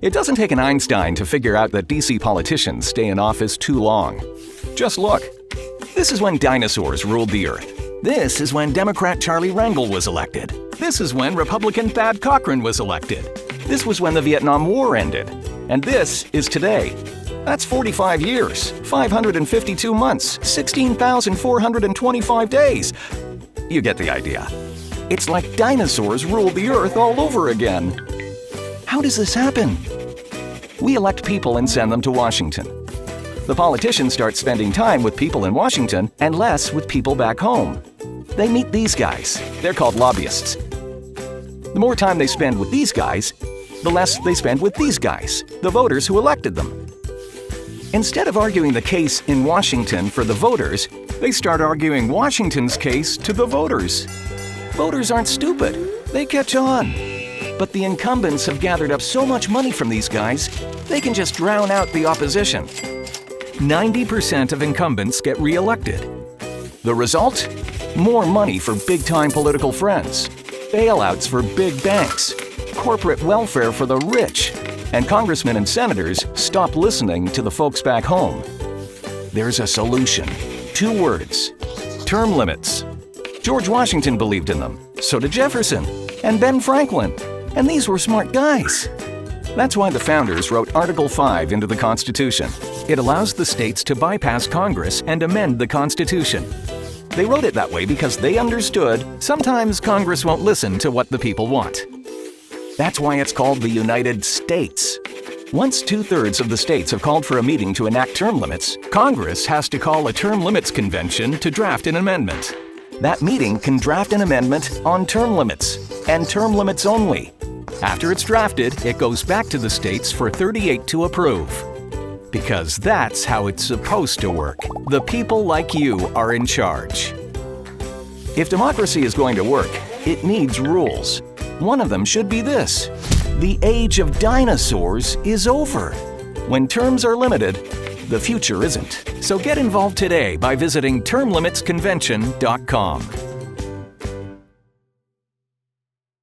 It doesn't take an Einstein to figure out that D.C. politicians stay in office too long. Just look. This is when dinosaurs ruled the earth. This is when Democrat Charlie Rangel was elected. This is when Republican Thad Cochran was elected. This was when the Vietnam War ended. And this is today. That's 45 years, 552 months, 16,425 days. You get the idea. It's like dinosaurs ruled the earth all over again. How does this happen? We elect people and send them to Washington. The politicians start spending time with people in Washington and less with people back home. They meet these guys. They're called lobbyists. The more time they spend with these guys, the less they spend with these guys, the voters who elected them. Instead of arguing the case in Washington for the voters, they start arguing Washington's case to the voters. Voters aren't stupid. They catch on. But the incumbents have gathered up so much money from these guys, they can just drown out the opposition. 90% of incumbents get re-elected. The result? More money for big-time political friends, bailouts for big banks, corporate welfare for the rich, and congressmen and senators stop listening to the folks back home. There's a solution. 2 words. Term limits. George Washington believed in them. So did Jefferson. And Ben Franklin. And these were smart guys. That's why the founders wrote Article 5 into the Constitution. It allows the states to bypass Congress and amend the Constitution. They wrote it that way because they understood sometimes Congress won't listen to what the people want. That's why it's called the United States. Once 2/3 of the states have called for a meeting to enact term limits, Congress has to call a term limits convention to draft an amendment. That meeting can draft an amendment on term limits, and term limits only. After it's drafted, it goes back to the states for 38 to approve. Because that's how it's supposed to work. The people like you are in charge. If democracy is going to work, it needs rules. One of them should be this: the age of dinosaurs is over. When terms are limited, the future isn't. So get involved today by visiting termlimitsconvention.com.